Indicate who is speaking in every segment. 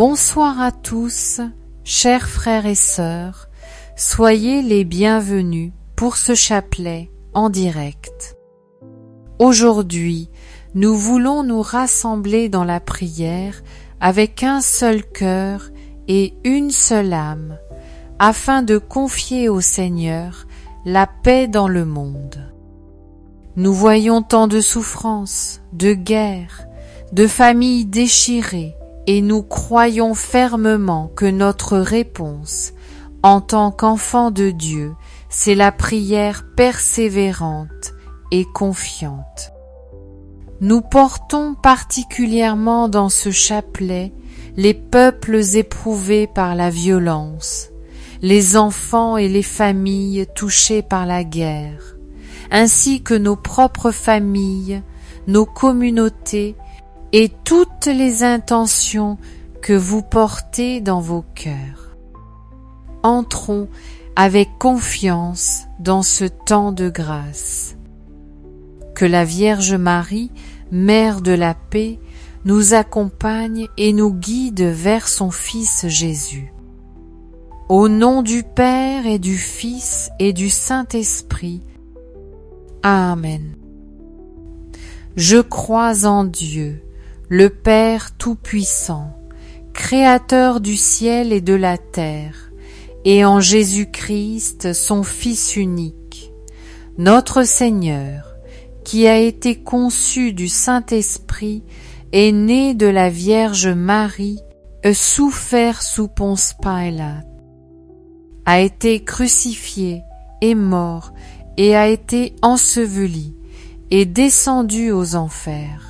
Speaker 1: Bonsoir à tous, chers frères et sœurs, soyez les bienvenus pour ce chapelet en direct. Aujourd'hui, nous voulons nous rassembler dans la prière avec un seul cœur et une seule âme, afin de confier au Seigneur la paix dans le monde. Nous voyons tant de souffrances, de guerres, de familles déchirées, et nous croyons fermement que notre réponse, en tant qu'enfants de Dieu, c'est la prière persévérante et confiante. Nous portons particulièrement dans ce chapelet les peuples éprouvés par la violence, les enfants et les familles touchées par la guerre, ainsi que nos propres familles, nos communautés et toutes les intentions que vous portez dans vos cœurs. Entrons avec confiance dans ce temps de grâce. Que la Vierge Marie, Mère de la paix, nous accompagne et nous guide vers son Fils Jésus. Au nom du Père et du Fils et du Saint-Esprit. Amen. Je crois en Dieu, le Père Tout-Puissant, Créateur du ciel et de la terre, et en Jésus-Christ, son Fils unique, notre Seigneur, qui a été conçu du Saint-Esprit, est né de la Vierge Marie, souffert sous Ponce Pilate, a été crucifié, est mort, et a été enseveli, est descendu aux enfers.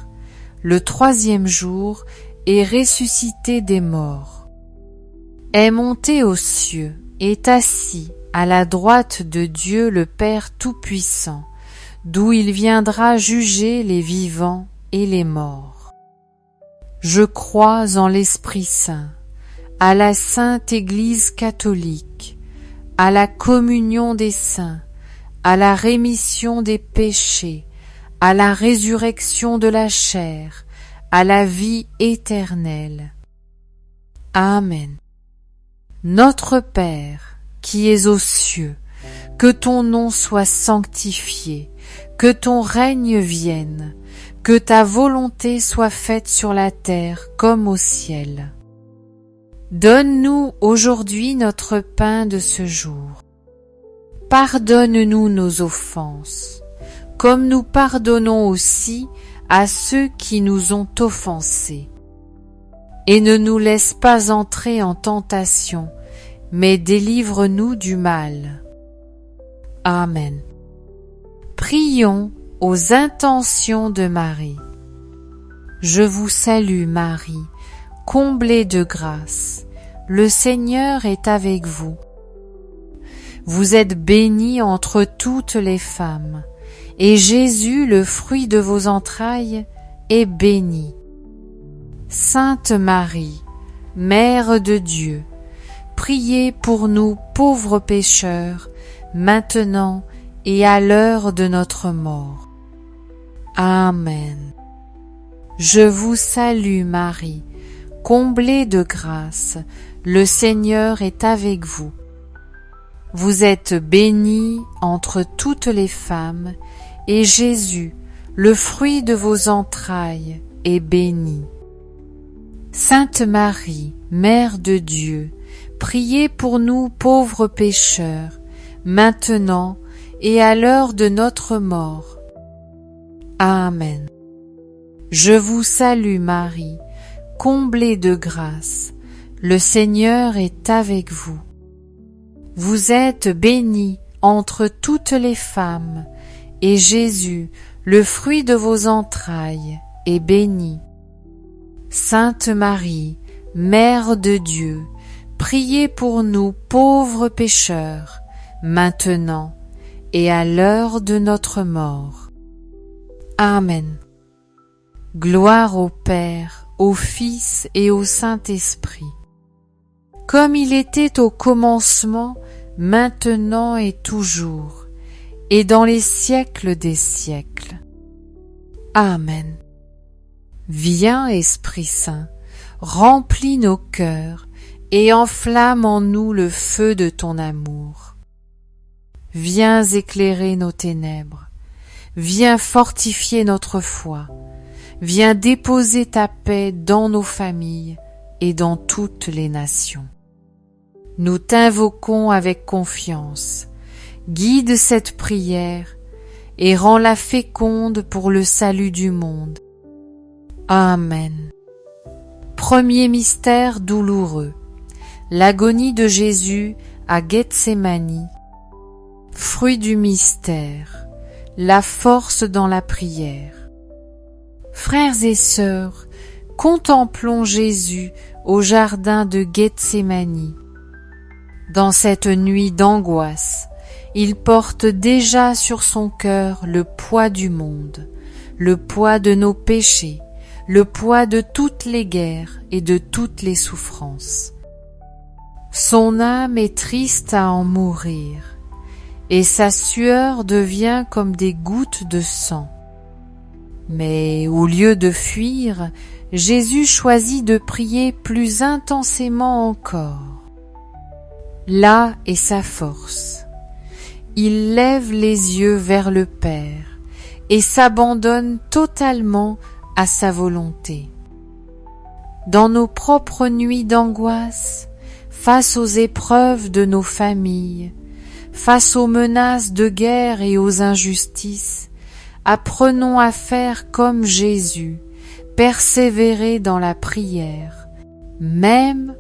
Speaker 1: Le troisième jour est ressuscité des morts, est monté aux cieux, est assis à la droite de Dieu le Père Tout-Puissant, d'où il viendra juger les vivants et les morts. Je crois en l'Esprit Saint, à la Sainte Église catholique, à la communion des saints, à la rémission des péchés, à la résurrection de la chair, à la vie éternelle. Amen. Notre Père, qui es aux cieux, que ton nom soit sanctifié, que ton règne vienne, que ta volonté soit faite sur la terre comme au ciel. Donne-nous aujourd'hui notre pain de ce jour. Pardonne-nous nos offenses, comme nous pardonnons aussi à ceux qui nous ont offensés. Et ne nous laisse pas entrer en tentation, mais délivre-nous du mal. Amen. Prions aux intentions de Marie. Je vous salue Marie, comblée de grâce, le Seigneur est avec vous. Vous êtes bénie entre toutes les femmes, et Jésus, le fruit de vos entrailles, est béni. Sainte Marie, Mère de Dieu, priez pour nous pauvres pécheurs, maintenant et à l'heure de notre mort. Amen. Je vous salue Marie, comblée de grâce, le Seigneur est avec vous. Vous êtes bénie entre toutes les femmes, et Jésus, le fruit de vos entrailles, est béni. Sainte Marie, Mère de Dieu, priez pour nous pauvres pécheurs, maintenant et à l'heure de notre mort. Amen. Je vous salue Marie, comblée de grâce, le Seigneur est avec vous. Vous êtes bénie entre toutes les femmes, et Jésus, le fruit de vos entrailles, est béni. Sainte Marie, Mère de Dieu, priez pour nous pauvres pécheurs, maintenant et à l'heure de notre mort. Amen. Gloire au Père, au Fils et au Saint-Esprit, comme il était au commencement, maintenant et toujours, et dans les siècles des siècles. Amen. Viens, Esprit Saint, remplis nos cœurs et enflamme en nous le feu de ton amour. Viens éclairer nos ténèbres, viens fortifier notre foi, viens déposer ta paix dans nos familles et dans toutes les nations. Nous t'invoquons avec confiance, guide cette prière et rends-la féconde pour le salut du monde. Amen. Premier mystère douloureux, l'agonie de Jésus à Gethsémani. Fruit du mystère, la force dans la prière. Frères et sœurs, contemplons Jésus au jardin de Gethsémani. Dans cette nuit d'angoisse, il porte déjà sur son cœur le poids du monde, le poids de nos péchés, le poids de toutes les guerres et de toutes les souffrances. Son âme est triste à en mourir, et sa sueur devient comme des gouttes de sang. Mais au lieu de fuir, Jésus choisit de prier plus intensément encore. Là est sa force. Il lève les yeux vers le Père et s'abandonne totalement à sa volonté. Dans nos propres nuits d'angoisse, face aux épreuves de nos familles, face aux menaces de guerre et aux injustices, apprenons à faire comme Jésus, persévérer dans la prière, même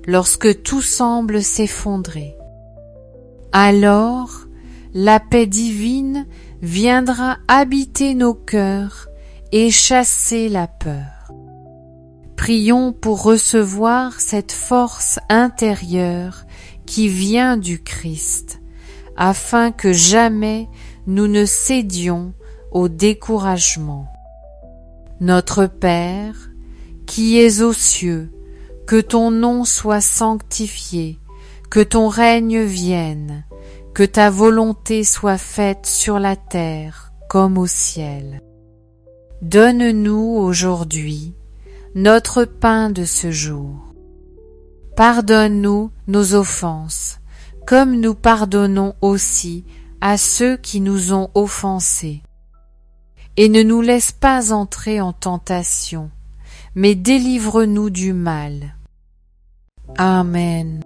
Speaker 1: lorsque tout semble s'effondrer. Alors, la paix divine viendra habiter nos cœurs et chasser la peur. Prions pour recevoir cette force intérieure qui vient du Christ, afin que jamais nous ne cédions au découragement. Notre Père, qui es aux cieux, que ton nom soit sanctifié, que ton règne vienne, que ta volonté soit faite sur la terre comme au ciel. Donne-nous aujourd'hui notre pain de ce jour. Pardonne-nous nos offenses, comme nous pardonnons aussi à ceux qui nous ont offensés. Et ne nous laisse pas entrer en tentation, mais délivre-nous du mal. Amen.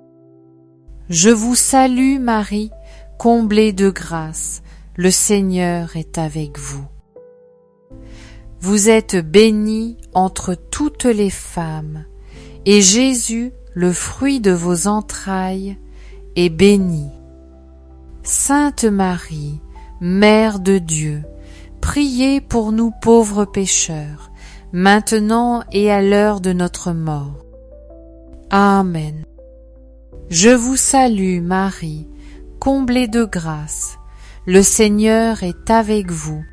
Speaker 1: Je vous salue Marie, comblée de grâce, le Seigneur est avec vous. Vous êtes bénie entre toutes les femmes, et Jésus, le fruit de vos entrailles, est béni. Sainte Marie, Mère de Dieu, priez pour nous pauvres pécheurs, maintenant et à l'heure de notre mort. Amen. Je vous salue Marie, comblée de grâce, le Seigneur est avec vous.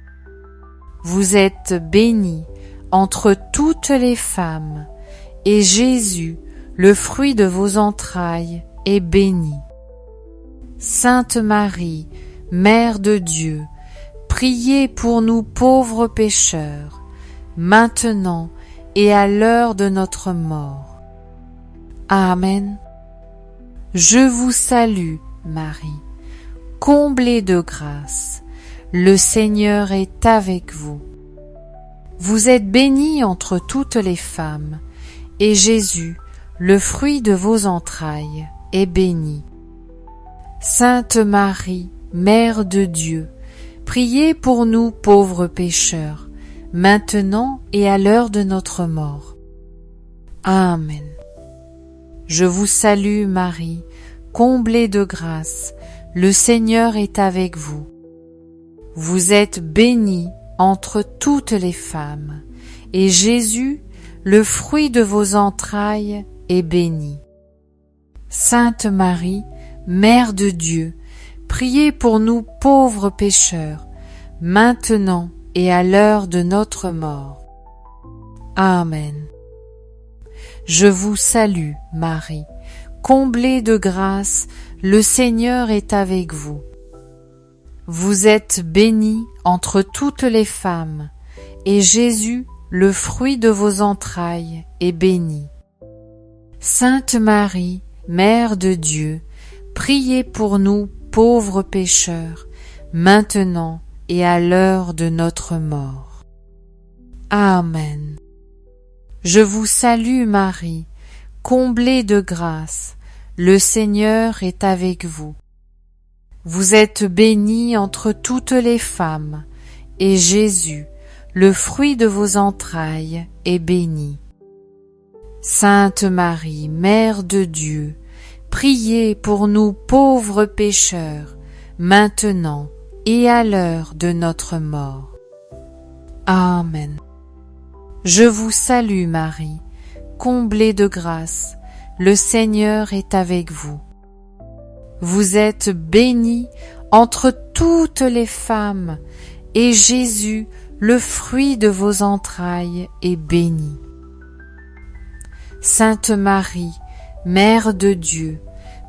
Speaker 1: Vous êtes bénie entre toutes les femmes, et Jésus, le fruit de vos entrailles, est béni. Sainte Marie, Mère de Dieu, priez pour nous pauvres pécheurs, maintenant et à l'heure de notre mort. Amen. Je vous salue, Marie, comblée de grâce, le Seigneur est avec vous. Vous êtes bénie entre toutes les femmes, et Jésus, le fruit de vos entrailles, est béni. Sainte Marie, Mère de Dieu, priez pour nous pauvres pécheurs, maintenant et à l'heure de notre mort. Amen. Je vous salue Marie, comblée de grâce, le Seigneur est avec vous. Vous êtes bénie entre toutes les femmes, et Jésus, le fruit de vos entrailles, est béni. Sainte Marie, Mère de Dieu, priez pour nous pauvres pécheurs, maintenant et à l'heure de notre mort. Amen. Je vous salue, Marie, comblée de grâce, le Seigneur est avec vous. Vous êtes bénie entre toutes les femmes, et Jésus, le fruit de vos entrailles, est béni. Sainte Marie, Mère de Dieu, priez pour nous pauvres pécheurs, maintenant et à l'heure de notre mort. Amen. Je vous salue Marie, comblée de grâce, le Seigneur est avec vous. Vous êtes bénie entre toutes les femmes, et Jésus, le fruit de vos entrailles, est béni. Sainte Marie, Mère de Dieu, priez pour nous pauvres pécheurs, maintenant et à l'heure de notre mort. Amen. Je vous salue Marie, comblée de grâce, le Seigneur est avec vous. Vous êtes bénie entre toutes les femmes, et Jésus, le fruit de vos entrailles, est béni. Sainte Marie, Mère de Dieu,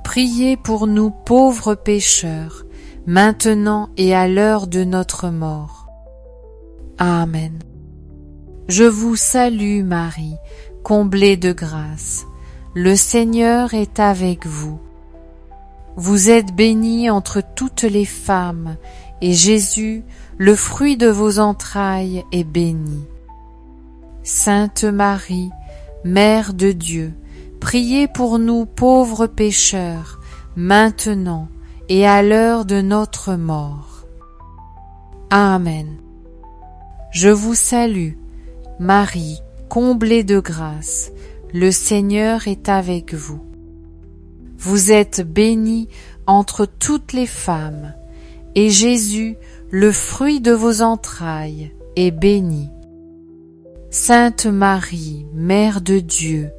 Speaker 1: priez pour nous pauvres pécheurs, maintenant et à l'heure de notre mort. Amen. Je vous salue Marie, comblée de grâce, le Seigneur est avec vous. Vous êtes bénie entre toutes les femmes, et Jésus, le fruit de vos entrailles, est béni. Sainte Marie, Mère de Dieu, priez pour nous pauvres pécheurs, maintenant et à l'heure de notre mort. Amen. Je vous salue, Marie, comblée de grâce, le Seigneur est avec vous. Vous êtes bénie entre toutes les femmes, et Jésus, le fruit de vos entrailles, est béni. Sainte Marie, Mère de Dieu,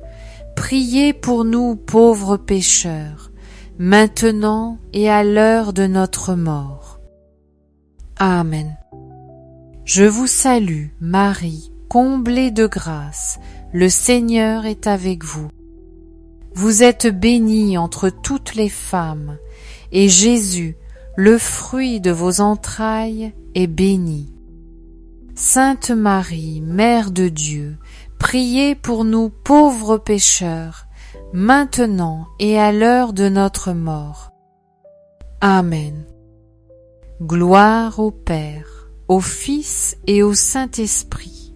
Speaker 1: priez pour nous pauvres pécheurs, maintenant et à l'heure de notre mort. Amen. Je vous salue, Marie, comblée de grâce, le Seigneur est avec vous. Vous êtes bénie entre toutes les femmes, et Jésus, le fruit de vos entrailles, est béni. Sainte Marie, Mère de Dieu, priez pour nous pauvres pécheurs, maintenant et à l'heure de notre mort. Amen. Gloire au Père, au Fils et au Saint-Esprit,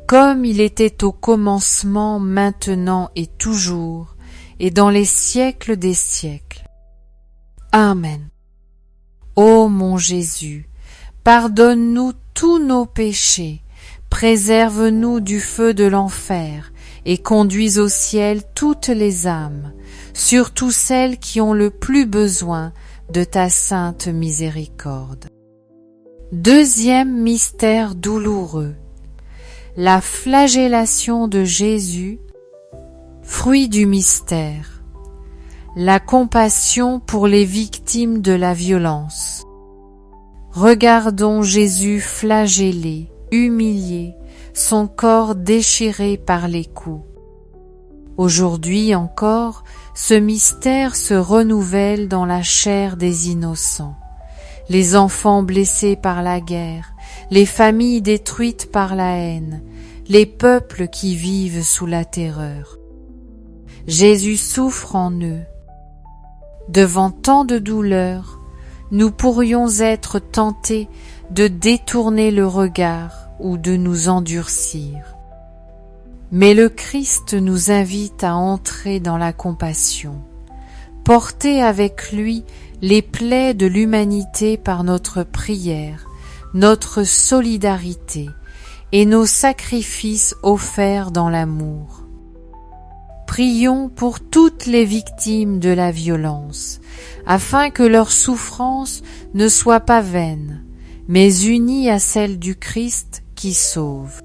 Speaker 1: comme il était au commencement, maintenant et toujours, et dans les siècles des siècles. Amen. Ô mon Jésus, pardonne-nous tous nos péchés, préserve-nous du feu de l'enfer, et conduis au ciel toutes les âmes, surtout celles qui ont le plus besoin de ta sainte miséricorde. Deuxième mystère douloureux, la flagellation de Jésus, fruit du mystère, la compassion pour les victimes de la violence. Regardons Jésus flagellé, humilié, son corps déchiré par les coups. Aujourd'hui encore, ce mystère se renouvelle dans la chair des innocents. Les enfants blessés par la guerre, les familles détruites par la haine, les peuples qui vivent sous la terreur. Jésus souffre en eux. Devant tant de douleurs, nous pourrions être tentés de détourner le regard ou de nous endurcir. Mais le Christ nous invite à entrer dans la compassion, porter avec lui les plaies de l'humanité par notre prière, notre solidarité et nos sacrifices offerts dans l'amour. Prions pour toutes les victimes de la violence, afin que leur souffrance ne soit pas vaine, mais unie à celle du Christ qui sauve.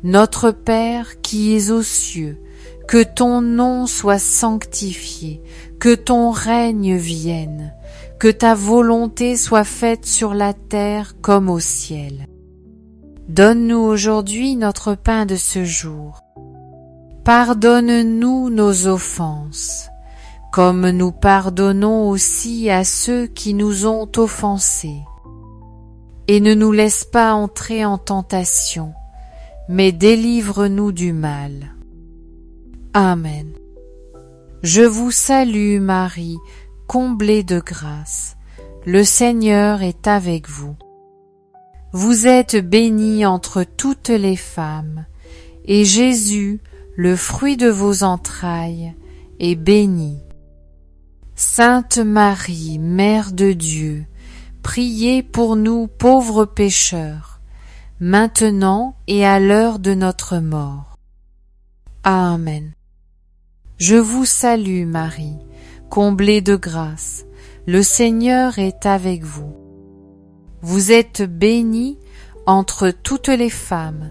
Speaker 1: Notre Père qui es aux cieux, que ton nom soit sanctifié, que ton règne vienne, que ta volonté soit faite sur la terre comme au ciel. Donne-nous aujourd'hui notre pain de ce jour. Pardonne-nous nos offenses, comme nous pardonnons aussi à ceux qui nous ont offensés. Et ne nous laisse pas entrer en tentation, mais délivre-nous du mal. Amen. Je vous salue Marie, comblée de grâce. Le Seigneur est avec vous. Vous êtes bénie entre toutes les femmes, et Jésus, le fruit de vos entrailles, est béni. Sainte Marie, Mère de Dieu, priez pour nous pauvres pécheurs, maintenant et à l'heure de notre mort. Amen. Je vous salue Marie, comblée de grâce, le Seigneur est avec vous. Vous êtes bénie entre toutes les femmes,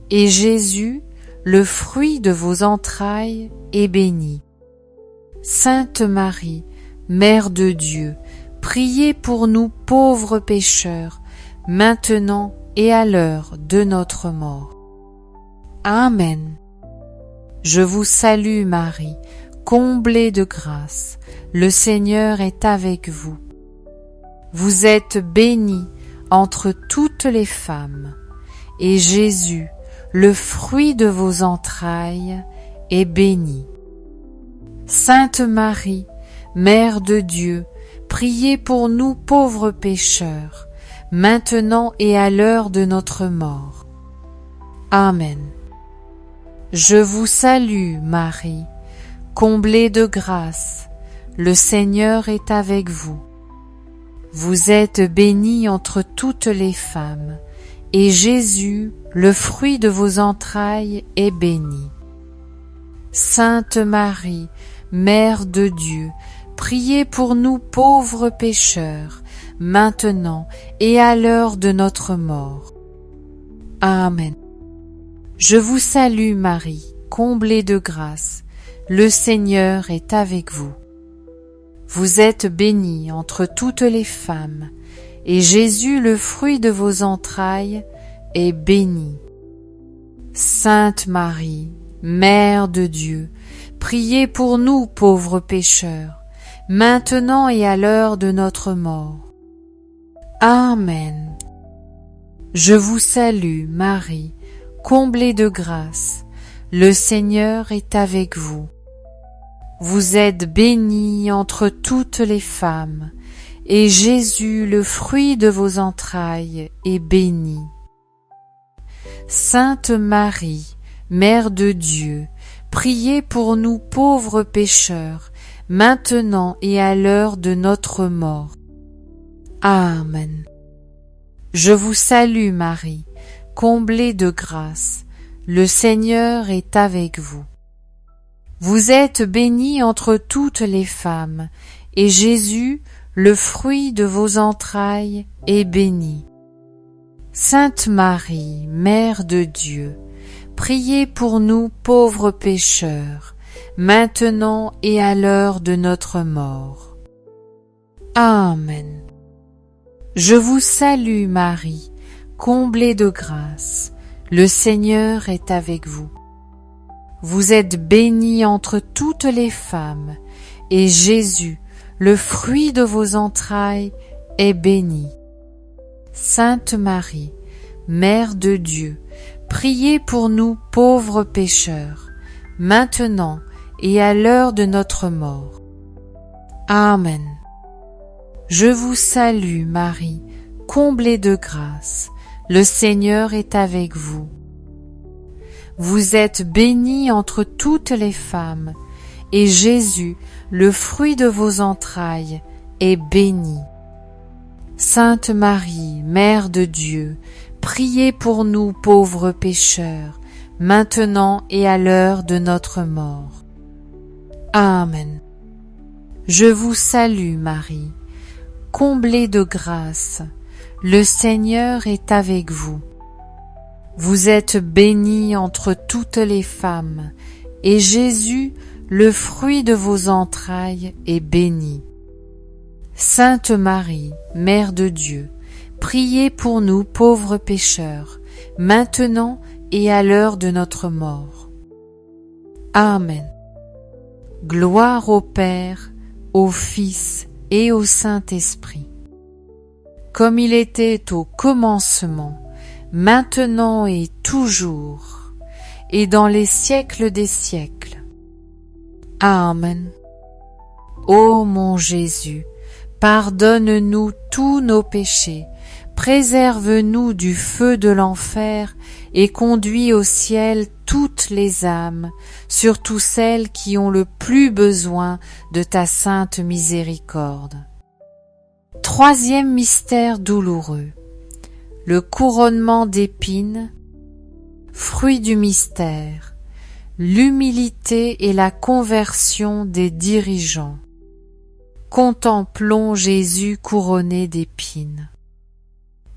Speaker 1: et Jésus, le fruit de vos entrailles, est béni. Sainte Marie, Mère de Dieu, priez pour nous pauvres pécheurs, maintenant et à l'heure de notre mort. Amen. Je vous salue Marie, comblée de grâce, le Seigneur est avec vous. Vous êtes bénie entre toutes les femmes, et Jésus, le fruit de vos entrailles, est béni. Sainte Marie, Mère de Dieu, priez pour nous pauvres pécheurs, maintenant et à l'heure de notre mort. Amen. Je vous salue Marie, comblée de grâce, le Seigneur est avec vous. Vous êtes bénie entre toutes les femmes, et Jésus, le fruit de vos entrailles, est béni. Sainte Marie, Mère de Dieu, priez pour nous pauvres pécheurs, maintenant et à l'heure de notre mort. Amen. Je vous salue Marie, comblée de grâce, le Seigneur est avec vous. Vous êtes bénie entre toutes les femmes, et Jésus, le fruit de vos entrailles, est béni. Sainte Marie, Mère de Dieu, priez pour nous pauvres pécheurs, maintenant et à l'heure de notre mort. Amen. Je vous salue Marie, comblée de grâce, le Seigneur est avec vous. Vous êtes bénie entre toutes les femmes, et Jésus, le fruit de vos entrailles, est béni. Sainte Marie, Mère de Dieu, priez pour nous pauvres pécheurs, maintenant et à l'heure de notre mort. Amen. Je vous salue Marie, comblée de grâce, le Seigneur est avec vous. Vous êtes bénie entre toutes les femmes, et Jésus, le fruit de vos entrailles, est béni. Sainte Marie, Mère de Dieu, priez pour nous pauvres pécheurs, maintenant et à l'heure de notre mort. Amen. Je vous salue Marie, comblée de grâce, le Seigneur est avec vous. Vous êtes bénie entre toutes les femmes, et Jésus, le fruit de vos entrailles, est béni. Sainte Marie, Mère de Dieu, priez pour nous pauvres pécheurs, maintenant et à l'heure de notre mort. Amen. Je vous salue Marie, comblée de grâce, le Seigneur est avec vous. Vous êtes bénie entre toutes les femmes, et Jésus, le fruit de vos entrailles, est béni. Sainte Marie, Mère de Dieu, priez pour nous pauvres pécheurs, maintenant et à l'heure de notre mort. Amen. Je vous salue Marie, comblée de grâce, le Seigneur est avec vous. Vous êtes bénie entre toutes les femmes, et Jésus, le fruit de vos entrailles, est béni. Sainte Marie, Mère de Dieu, priez pour nous pauvres pécheurs, maintenant et à l'heure de notre mort. Amen. Gloire au Père, au Fils et au Saint-Esprit, comme il était au commencement, maintenant et toujours, et dans les siècles des siècles. Amen. Ô mon Jésus, pardonne-nous tous nos péchés, préserve-nous du feu de l'enfer et conduis au ciel toutes les âmes, surtout celles qui ont le plus besoin de ta sainte miséricorde. Troisième mystère douloureux, le couronnement d'épines. Fruit du mystère, l'humilité et la conversion des dirigeants. Contemplons Jésus couronné d'épines.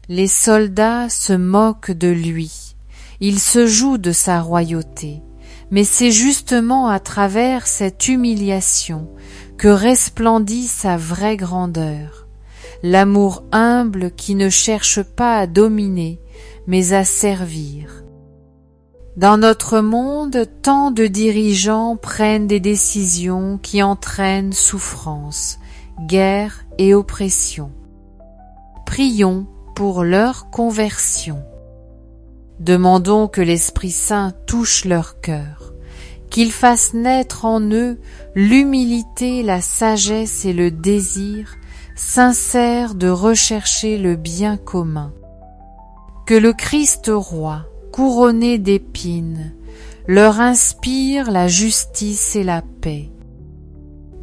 Speaker 1: Les soldats se moquent de lui, ils se jouent de sa royauté, mais c'est justement à travers cette humiliation que resplendit sa vraie grandeur, l'amour humble qui ne cherche pas à dominer, mais à servir. Dans notre monde, tant de dirigeants prennent des décisions qui entraînent souffrance, guerre et oppression. Prions pour leur conversion. Demandons que l'Esprit Saint touche leur cœur, qu'il fasse naître en eux l'humilité, la sagesse et le désir sincère de rechercher le bien commun. Que le Christ roi, couronné d'épines, leur inspire la justice et la paix.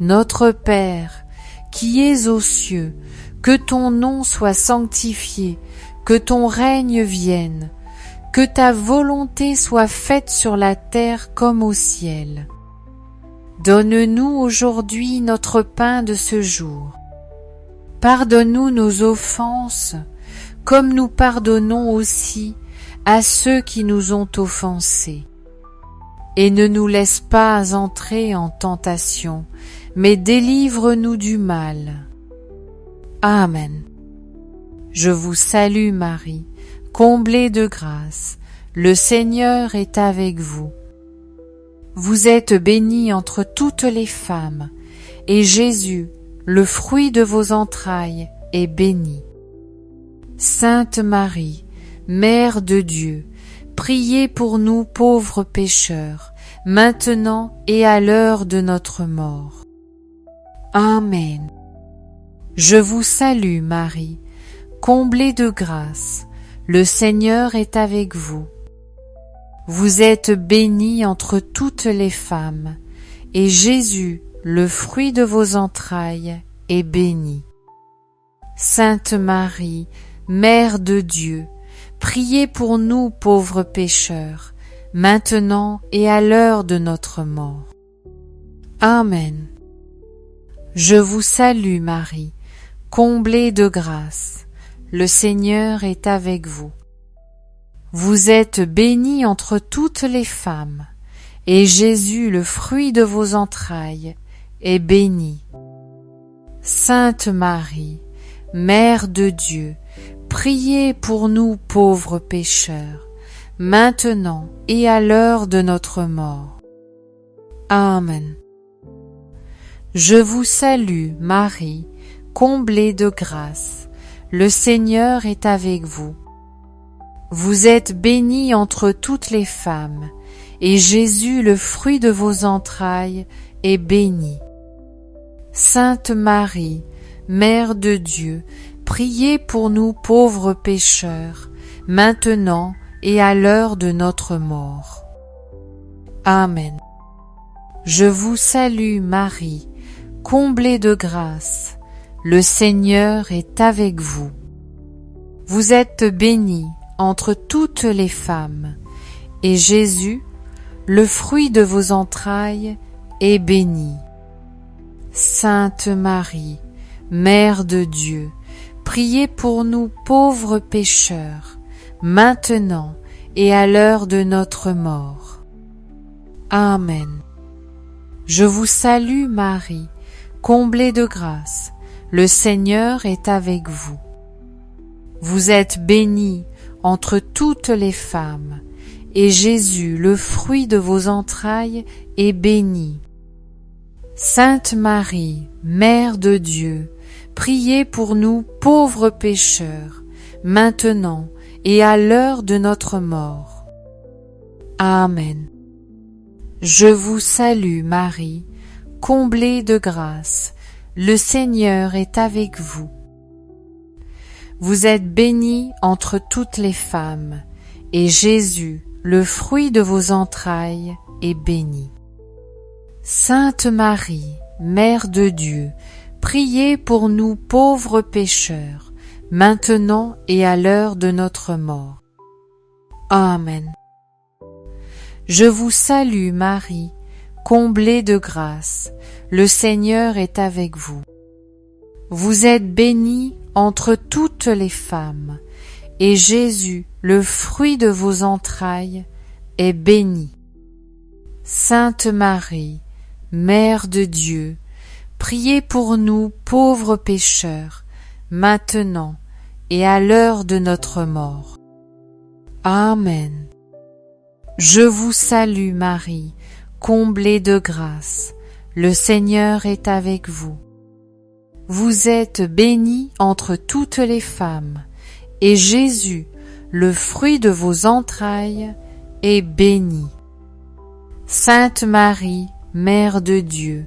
Speaker 1: Notre Père, qui es aux cieux, que ton nom soit sanctifié, que ton règne vienne, que ta volonté soit faite sur la terre comme au ciel. Donne-nous aujourd'hui notre pain de ce jour. Pardonne-nous nos offenses, comme nous pardonnons aussi à ceux qui nous ont offensés. Et ne nous laisse pas entrer en tentation, mais délivre-nous du mal. Amen. Je vous salue Marie, comblée de grâce, le Seigneur est avec vous. Vous êtes bénie entre toutes les femmes, et Jésus, le fruit de vos entrailles, est béni. Sainte Marie, Mère de Dieu, priez pour nous pauvres pécheurs, maintenant et à l'heure de notre mort. Amen. Je vous salue Marie, comblée de grâce, le Seigneur est avec vous. Vous êtes bénie entre toutes les femmes, et Jésus, le fruit de vos entrailles, est béni. Sainte Marie, Mère de Dieu, priez pour nous pauvres pécheurs, maintenant et à l'heure de notre mort. Amen. Je vous salue Marie, comblée de grâce, le Seigneur est avec vous. Vous êtes bénie entre toutes les femmes, et Jésus, le fruit de vos entrailles, est béni. Sainte Marie, Mère de Dieu, priez pour nous pauvres pécheurs, maintenant et à l'heure de notre mort. Amen. Je vous salue, Marie, comblée de grâce, le Seigneur est avec vous. Vous êtes bénie entre toutes les femmes, et Jésus, le fruit de vos entrailles, est béni. Sainte Marie, Mère de Dieu, priez pour nous pauvres pécheurs, maintenant et à l'heure de notre mort. Amen. Je vous salue Marie, comblée de grâce, le Seigneur est avec vous. Vous êtes bénie entre toutes les femmes, et Jésus, le fruit de vos entrailles, est béni. Sainte Marie, Mère de Dieu, priez pour nous pauvres pécheurs, maintenant et à l'heure de notre mort. Amen. Je vous salue Marie, comblée de grâce, le Seigneur est avec vous. Vous êtes bénie entre toutes les femmes, et Jésus, le fruit de vos entrailles, est béni. Sainte Marie, Mère de Dieu, priez pour nous pauvres pécheurs, maintenant et à l'heure de notre mort. Amen. Je vous salue Marie, comblée de grâce, le Seigneur est avec vous. Vous êtes bénie entre toutes les femmes, et Jésus, le fruit de vos entrailles, est béni. Sainte Marie, Mère de Dieu, priez pour nous pauvres pécheurs, maintenant et à l'heure de notre mort. Amen. Je vous salue Marie, comblée de grâce, le Seigneur est avec vous. Vous êtes bénie entre toutes les femmes, et Jésus, le fruit de vos entrailles, est béni. Sainte Marie, Mère de Dieu, priez pour nous pauvres pécheurs, maintenant et à l'heure de notre mort. Amen. Je vous salue Marie, comblée de grâce, le Seigneur est avec vous. Vous êtes bénie entre toutes les femmes, et Jésus, le fruit de vos entrailles, est béni. Sainte Marie, Mère de Dieu,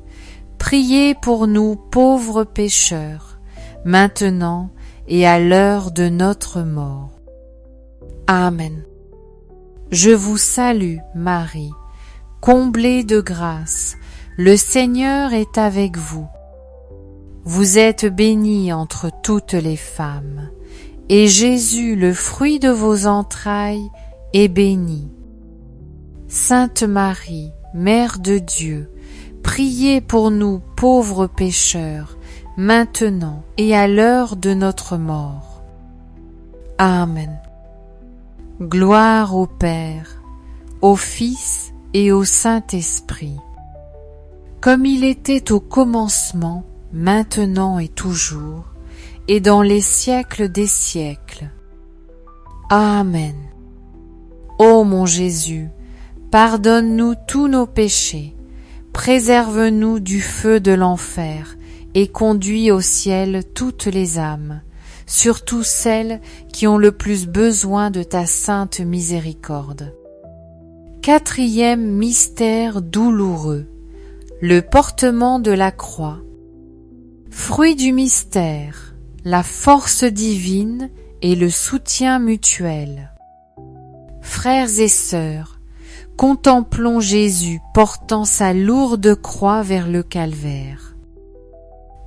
Speaker 1: priez pour nous pauvres pécheurs, maintenant et à l'heure de notre mort. Amen. Je vous salue, Marie, comblée de grâce, le Seigneur est avec vous. Vous êtes bénie entre toutes les femmes, et Jésus, le fruit de vos entrailles, est béni. Sainte Marie, Mère de Dieu, priez pour nous pauvres pécheurs, maintenant et à l'heure de notre mort. Amen. Gloire au Père, au Fils et au Saint-Esprit, comme il était au commencement, maintenant et toujours, et dans les siècles des siècles. Amen. Ô mon Jésus, pardonne-nous tous nos péchés, préserve-nous du feu de l'enfer, et conduis au ciel toutes les âmes, surtout celles qui ont le plus besoin de ta sainte miséricorde. Quatrième mystère douloureux, le portement de la croix. Fruit du mystère, la force divine et le soutien mutuel. Frères et sœurs, contemplons Jésus portant sa lourde croix vers le calvaire.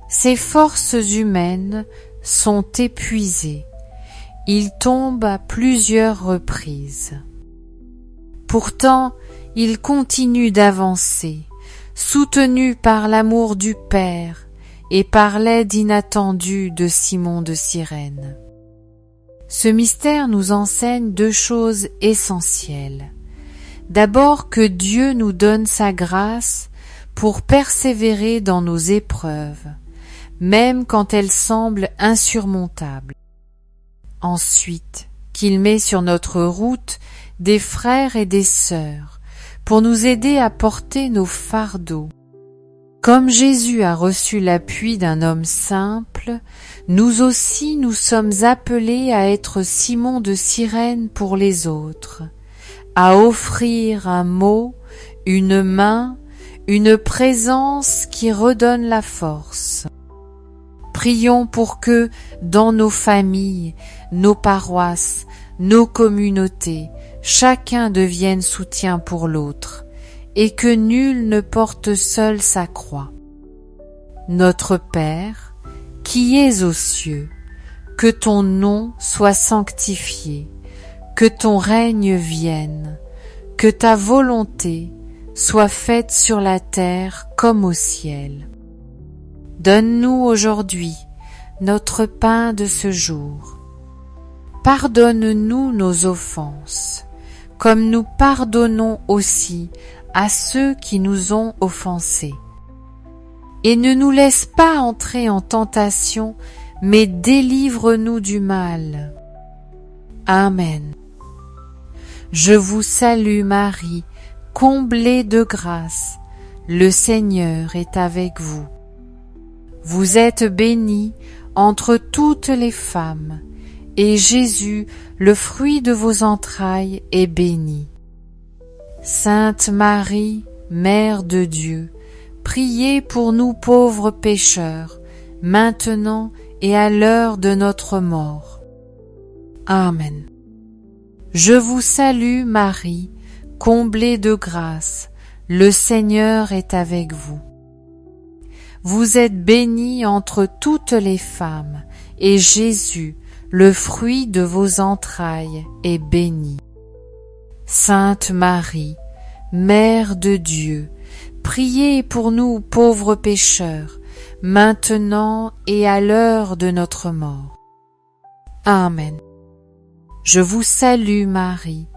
Speaker 1: Ses forces humaines sont épuisées. Il tombe à plusieurs reprises. Pourtant, il continue d'avancer, soutenu par l'amour du Père et par l'aide inattendue de Simon de Cyrène. Ce mystère nous enseigne deux choses essentielles. D'abord que Dieu nous donne sa grâce pour persévérer dans nos épreuves, même quand elles semblent insurmontables. Ensuite, qu'il met sur notre route des frères et des sœurs pour nous aider à porter nos fardeaux. Comme Jésus a reçu l'appui d'un homme simple, nous aussi nous sommes appelés à être Simon de Cyrène pour les autres, à offrir un mot, une main, une présence qui redonne la force. Prions pour que, dans nos familles, nos paroisses, nos communautés, chacun devienne soutien pour l'autre, et que nul ne porte seul sa croix. Notre Père, qui es aux cieux, que ton nom soit sanctifié, que ton règne vienne, que ta volonté soit faite sur la terre comme au ciel. Donne-nous aujourd'hui notre pain de ce jour. Pardonne-nous nos offenses, comme nous pardonnons aussi à ceux qui nous ont offensés. Et ne nous laisse pas entrer en tentation, mais délivre-nous du mal. Amen. Je vous salue Marie, comblée de grâce, le Seigneur est avec vous. Vous êtes bénie entre toutes les femmes, et Jésus, le fruit de vos entrailles, est béni. Sainte Marie, Mère de Dieu, priez pour nous pauvres pécheurs, maintenant et à l'heure de notre mort. Amen. Je vous salue Marie, comblée de grâce, le Seigneur est avec vous. Vous êtes bénie entre toutes les femmes, et Jésus, le fruit de vos entrailles, est béni. Sainte Marie, Mère de Dieu, priez pour nous pauvres pécheurs, maintenant et à l'heure de notre mort. Amen. Je vous salue Marie,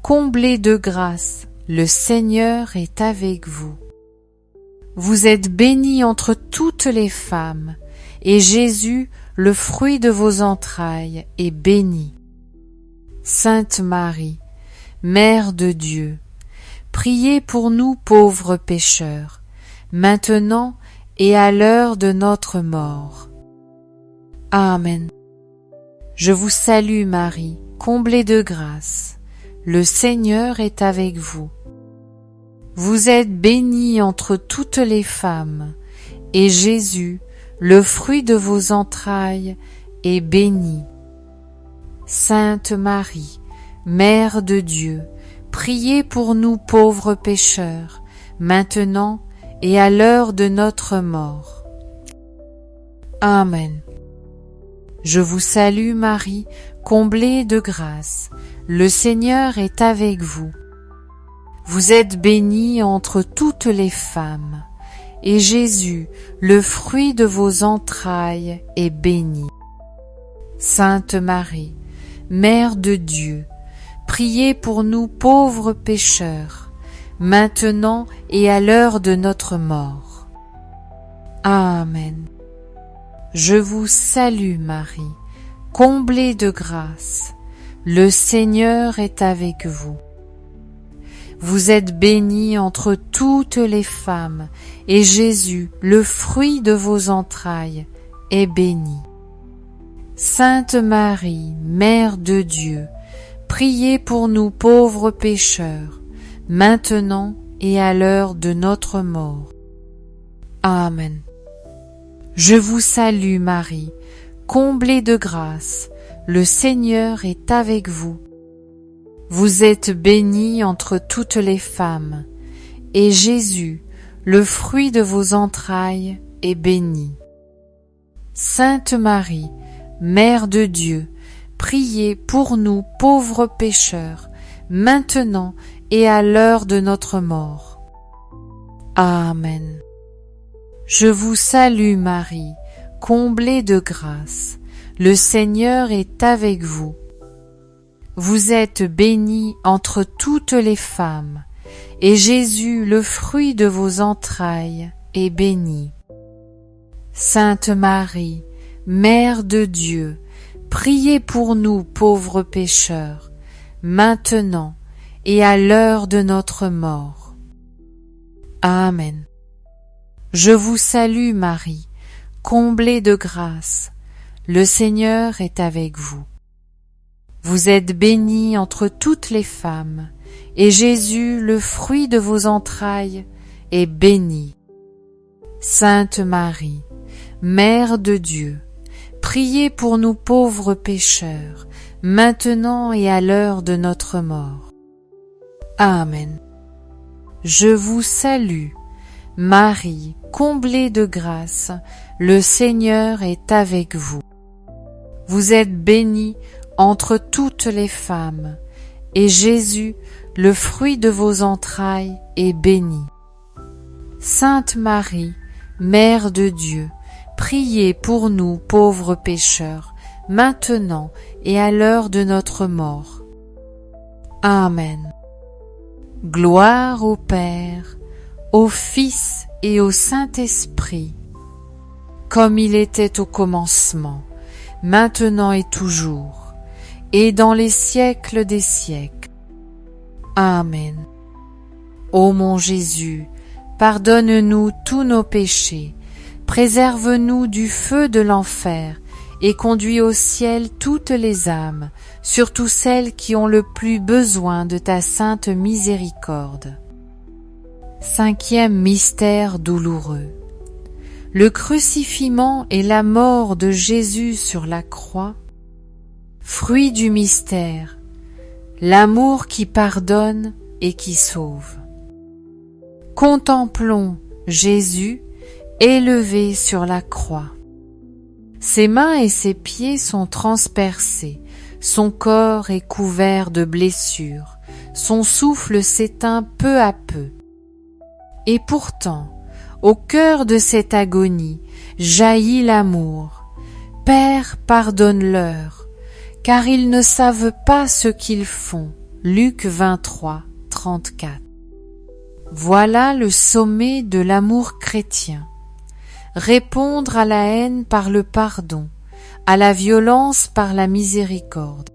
Speaker 1: comblée de grâce, le Seigneur est avec vous. Vous êtes bénie entre toutes les femmes, et Jésus, le fruit de vos entrailles, est béni. Sainte Marie, Mère de Dieu, priez pour nous pauvres pécheurs, maintenant et à l'heure de notre mort. Amen. Je vous salue Marie, comblée de grâce, le Seigneur est avec vous. Vous êtes bénie entre toutes les femmes, et Jésus, le fruit de vos entrailles, est béni. Sainte Marie, Mère de Dieu, priez pour nous pauvres pécheurs, maintenant et à l'heure de notre mort. Amen. Je vous salue Marie, comblée de grâce, le Seigneur est avec vous. Vous êtes bénie entre toutes les femmes, et Jésus, le fruit de vos entrailles, est béni. Sainte Marie, Mère de Dieu, priez pour nous pauvres pécheurs, maintenant et à l'heure de notre mort. Amen. Je vous salue Marie, comblée de grâce, le Seigneur est avec vous. Vous êtes bénie entre toutes les femmes, et Jésus, le fruit de vos entrailles, est béni. Sainte Marie, Mère de Dieu, priez pour nous pauvres pécheurs, maintenant et à l'heure de notre mort. Amen. Je vous salue Marie, comblée de grâce, le Seigneur est avec vous. Vous êtes bénie entre toutes les femmes, et Jésus, le fruit de vos entrailles, est béni. Sainte Marie, Mère de Dieu, priez pour nous pauvres pécheurs, maintenant et à l'heure de notre mort. Amen. Je vous salue Marie, comblée de grâce, le Seigneur est avec vous. Vous êtes bénie entre toutes les femmes, et Jésus, le fruit de vos entrailles, est béni. Sainte Marie, Mère de Dieu, priez pour nous pauvres pécheurs, maintenant et à l'heure de notre mort. Amen. Je vous salue Marie, comblée de grâce, le Seigneur est avec vous. Vous êtes bénie entre toutes les femmes, et Jésus, le fruit de vos entrailles, est béni. Sainte Marie, Mère de Dieu, priez pour nous pauvres pécheurs, maintenant et à l'heure de notre mort. Amen. Je vous salue, Marie, comblée de grâce, le Seigneur est avec vous. Vous êtes bénie entre toutes les femmes, et Jésus, le fruit de vos entrailles, est béni. Sainte Marie, Mère de Dieu, priez pour nous pauvres pécheurs, maintenant et à l'heure de notre mort. Amen. Gloire au Père, au Fils et au Saint-Esprit, comme il était au commencement, maintenant et toujours, et dans les siècles des siècles. Amen. Ô mon Jésus, pardonne-nous tous nos péchés, préserve-nous du feu de l'enfer, et conduis au ciel toutes les âmes, surtout celles qui ont le plus besoin de ta sainte miséricorde. Cinquième mystère douloureux. Le crucifixion et la mort de Jésus sur la croix. Fruit du mystère, l'amour qui pardonne et qui sauve. Contemplons Jésus élevé sur la croix. Ses mains et ses pieds sont transpercés, son corps est couvert de blessures, son souffle s'éteint peu à peu. Et pourtant, au cœur de cette agonie, jaillit l'amour. Père, pardonne-leur, car ils ne savent pas ce qu'ils font. Luc 23, 34. Voilà le sommet de l'amour chrétien. Répondre à la haine par le pardon, à la violence par la miséricorde.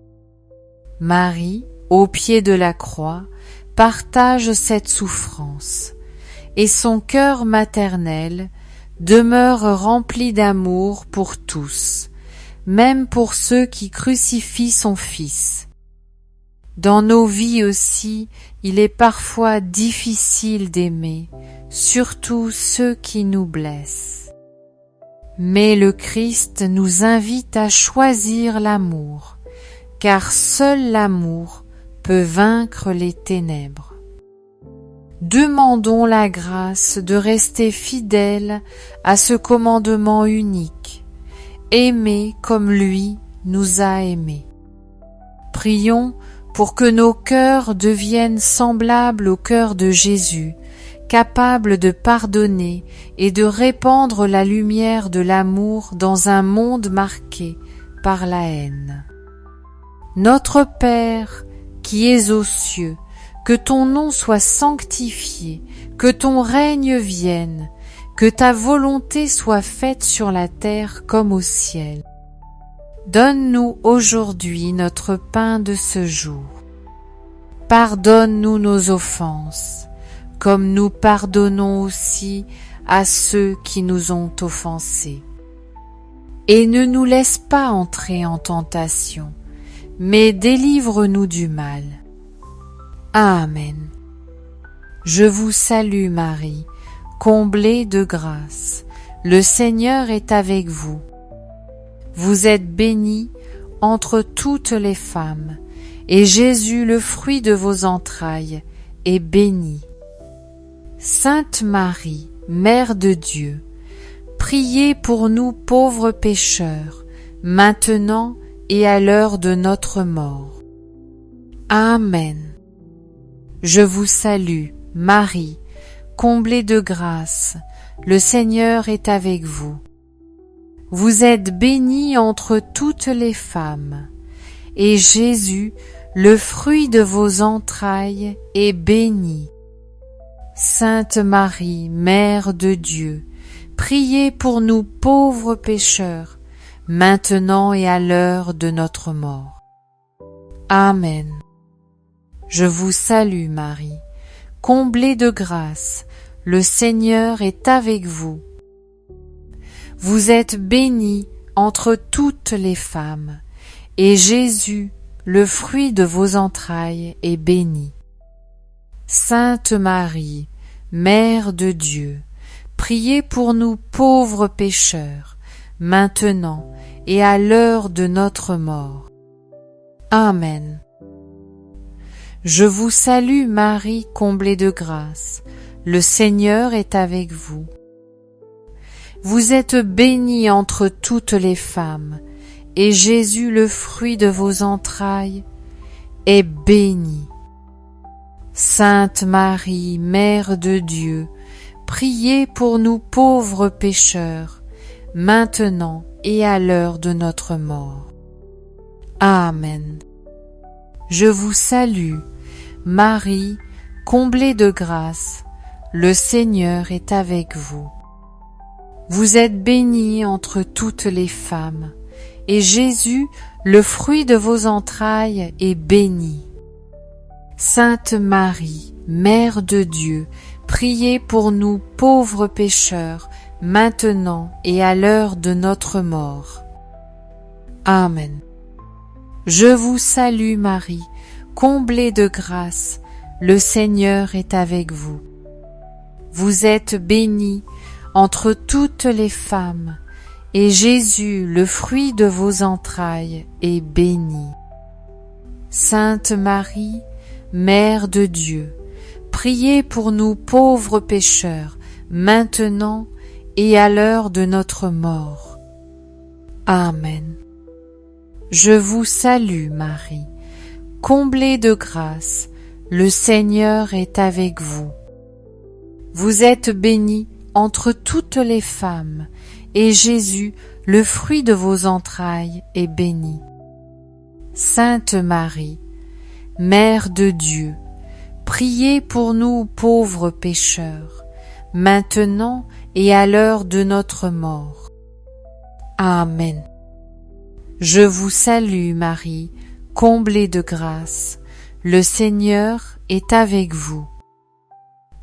Speaker 1: Marie, au pied de la croix, partage cette souffrance. Et son cœur maternel demeure rempli d'amour pour tous, même pour ceux qui crucifient son Fils. Dans nos vies aussi, il est parfois difficile d'aimer, surtout ceux qui nous blessent. Mais le Christ nous invite à choisir l'amour, car seul l'amour peut vaincre les ténèbres. Demandons la grâce de rester fidèles à ce commandement unique, aimer comme lui nous a aimés. Prions pour que nos cœurs deviennent semblables au cœur de Jésus, capables de pardonner et de répandre la lumière de l'amour dans un monde marqué par la haine. Notre Père, qui es aux cieux, que ton nom soit sanctifié, que ton règne vienne, que ta volonté soit faite sur la terre comme au ciel. Donne-nous aujourd'hui notre pain de ce jour. Pardonne-nous nos offenses, comme nous pardonnons aussi à ceux qui nous ont offensés. Et ne nous laisse pas entrer en tentation, mais délivre-nous du mal. Amen. Je vous salue Marie, comblée de grâce. Le Seigneur est avec vous. Vous êtes bénie entre toutes les femmes, et Jésus, le fruit de vos entrailles, est béni. Sainte Marie, Mère de Dieu, priez pour nous pauvres pécheurs, maintenant et à l'heure de notre mort. Amen. Je vous salue, Marie, comblée de grâce, le Seigneur est avec vous. Vous êtes bénie entre toutes les femmes, et Jésus, le fruit de vos entrailles, est béni. Sainte Marie, Mère de Dieu, priez pour nous pauvres pécheurs, maintenant et à l'heure de notre mort. Amen. Je vous salue Marie, comblée de grâce, le Seigneur est avec vous. Vous êtes bénie entre toutes les femmes, et Jésus, le fruit de vos entrailles, est béni. Sainte Marie, Mère de Dieu, priez pour nous pauvres pécheurs, maintenant et à l'heure de notre mort. Amen. Je vous salue Marie, comblée de grâce, le Seigneur est avec vous. Vous êtes bénie entre toutes les femmes, et Jésus, le fruit de vos entrailles, est béni. Sainte Marie, Mère de Dieu, priez pour nous pauvres pécheurs, maintenant et à l'heure de notre mort. Amen. Je vous salue, Marie, comblée de grâce, le Seigneur est avec vous. Vous êtes bénie entre toutes les femmes, et Jésus, le fruit de vos entrailles, est béni. Sainte Marie, Mère de Dieu, priez pour nous pauvres pécheurs, maintenant et à l'heure de notre mort. Amen. Je vous salue Marie, comblée de grâce, le Seigneur est avec vous. vous êtes bénie entre toutes les femmes, et Jésus, le fruit de vos entrailles, est béni. Sainte Marie, Mère de Dieu, priez pour nous pauvres pécheurs, maintenant et à l'heure de notre mort. Amen. Je vous salue Marie, comblée de grâce, le Seigneur est avec vous. Vous êtes bénie entre toutes les femmes, et Jésus, le fruit de vos entrailles, est béni. Sainte Marie, Mère de Dieu, priez pour nous pauvres pécheurs, maintenant et à l'heure de notre mort. Amen. Je vous salue Marie, comblée de grâce, le Seigneur est avec vous.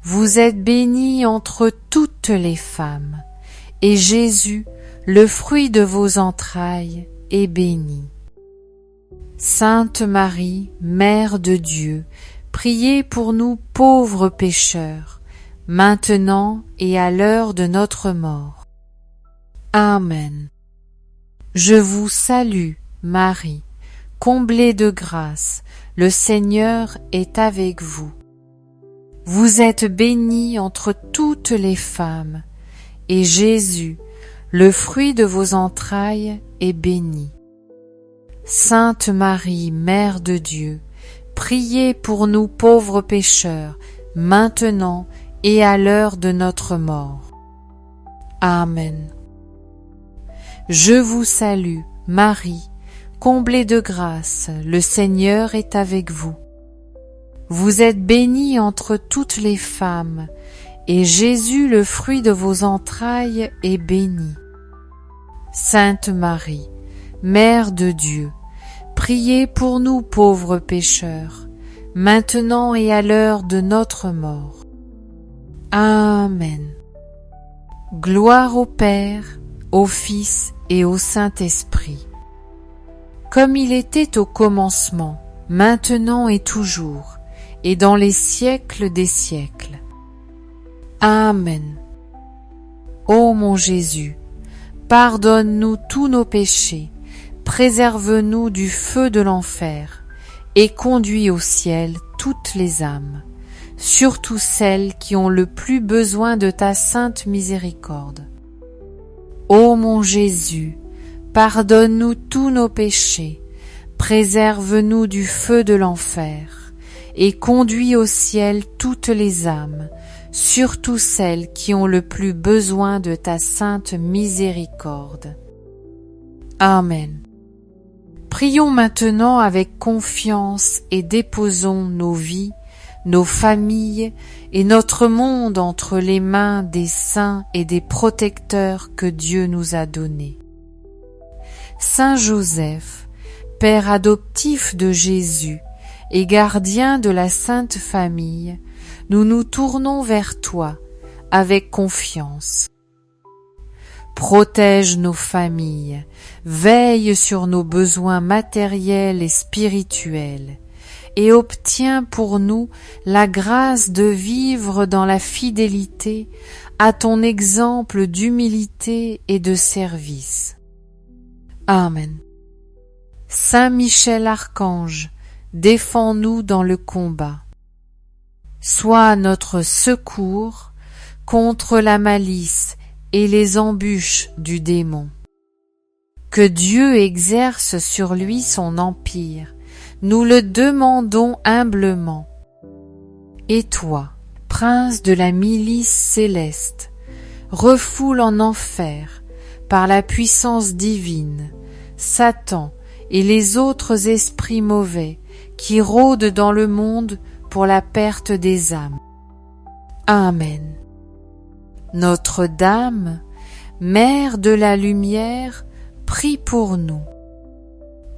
Speaker 1: Vous êtes bénie entre toutes les femmes, et Jésus, le fruit de vos entrailles, est béni. Sainte Marie, Mère de Dieu, priez pour nous pauvres pécheurs, maintenant et à l'heure de notre mort. Amen. Je vous salue, Marie, comblée de grâce, le Seigneur est avec vous. Vous êtes bénie entre toutes les femmes, et Jésus, le fruit de vos entrailles, est béni. Sainte Marie, Mère de Dieu, priez pour nous pauvres pécheurs, maintenant et à l'heure de notre mort. Amen. Je vous salue, Marie, comblée de grâce, le Seigneur est avec vous. Vous êtes bénie entre toutes les femmes, et Jésus, le fruit de vos entrailles, est béni. Sainte Marie, Mère de Dieu, priez pour nous pauvres pécheurs, maintenant et à l'heure de notre mort. Amen. Gloire au Père, au Fils et au Saint-Esprit, comme il était au commencement, maintenant et toujours, et dans les siècles des siècles. Amen. Ô mon Jésus, pardonne-nous tous nos péchés, préserve-nous du feu de l'enfer, et conduis au ciel toutes les âmes, surtout celles qui ont le plus besoin de ta sainte miséricorde. Ô mon Jésus, pardonne-nous tous nos péchés, préserve-nous du feu de l'enfer, et conduis au ciel toutes les âmes, surtout celles qui ont le plus besoin de ta sainte miséricorde. Amen. Prions maintenant avec confiance et déposons nos vies, nos familles et notre monde entre les mains des saints et des protecteurs que Dieu nous a donnés. Saint Joseph, Père adoptif de Jésus et gardien de la Sainte Famille, nous nous tournons vers toi avec confiance. Protège nos familles, veille sur nos besoins matériels et spirituels, et obtiens pour nous la grâce de vivre dans la fidélité à ton exemple d'humilité et de service. Amen. Saint Michel Archange, défends-nous dans le combat. Sois notre secours contre la malice et les embûches du démon. Que Dieu exerce sur lui son empire, nous le demandons humblement. Et toi, prince de la milice céleste, refoule en enfer, par la puissance divine, Satan et les autres esprits mauvais qui rôdent dans le monde pour la perte des âmes. Amen. Notre-Dame, Mère de la Lumière, prie pour nous.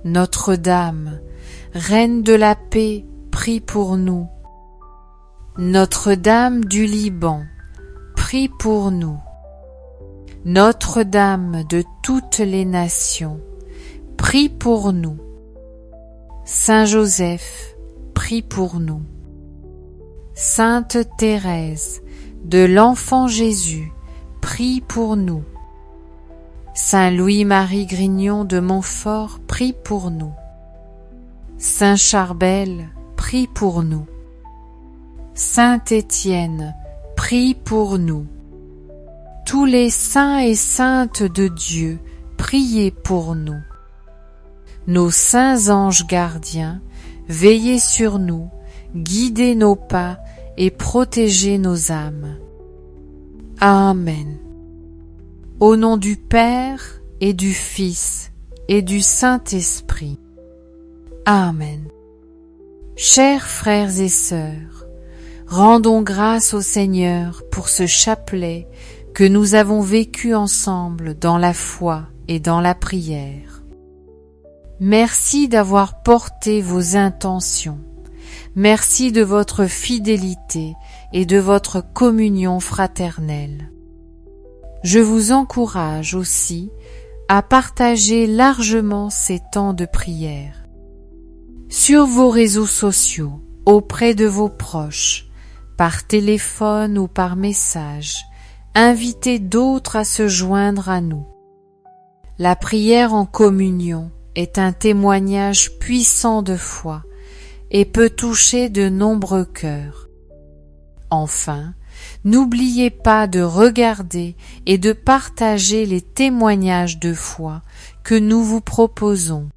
Speaker 1: Notre-Dame, Reine de la paix, prie pour nous. Notre-Dame du Liban, prie pour nous. Notre-Dame de toutes les nations, prie pour nous. Saint Joseph, prie pour nous. Sainte Thérèse, de l'Enfant Jésus, prie pour nous. Saint Louis-Marie Grignon de Montfort, prie pour nous. Saint Charbel, prie pour nous. Saint Étienne, prie pour nous. Tous les saints et saintes de Dieu, priez pour nous. Nos saints anges gardiens, veillez sur nous, guidez nos pas et protégez nos âmes. Amen. Au nom du Père et du Fils et du Saint-Esprit. Amen. Chers frères et sœurs, rendons grâce au Seigneur pour ce chapelet que nous avons vécu ensemble dans la foi et dans la prière. Merci d'avoir porté vos intentions. Merci de votre fidélité et de votre communion fraternelle. Je vous encourage aussi à partager largement ces temps de prière. Sur vos réseaux sociaux, auprès de vos proches, par téléphone ou par message, invitez d'autres à se joindre à nous. La prière en communion est un témoignage puissant de foi et peut toucher de nombreux cœurs. Enfin, n'oubliez pas de regarder et de partager les témoignages de foi que nous vous proposons.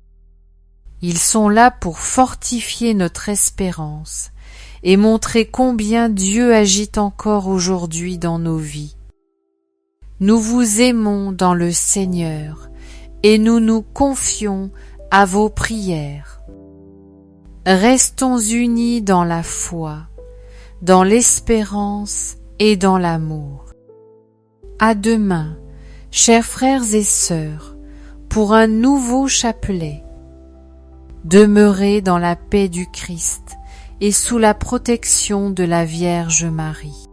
Speaker 1: Ils sont là pour fortifier notre espérance et montrer combien Dieu agit encore aujourd'hui dans nos vies. Nous vous aimons dans le Seigneur et nous nous confions à vos prières. Restons unis dans la foi, dans l'espérance et dans l'amour. À demain, chers frères et sœurs, pour un nouveau chapelet. Demeurez dans la paix du Christ et sous la protection de la Vierge Marie.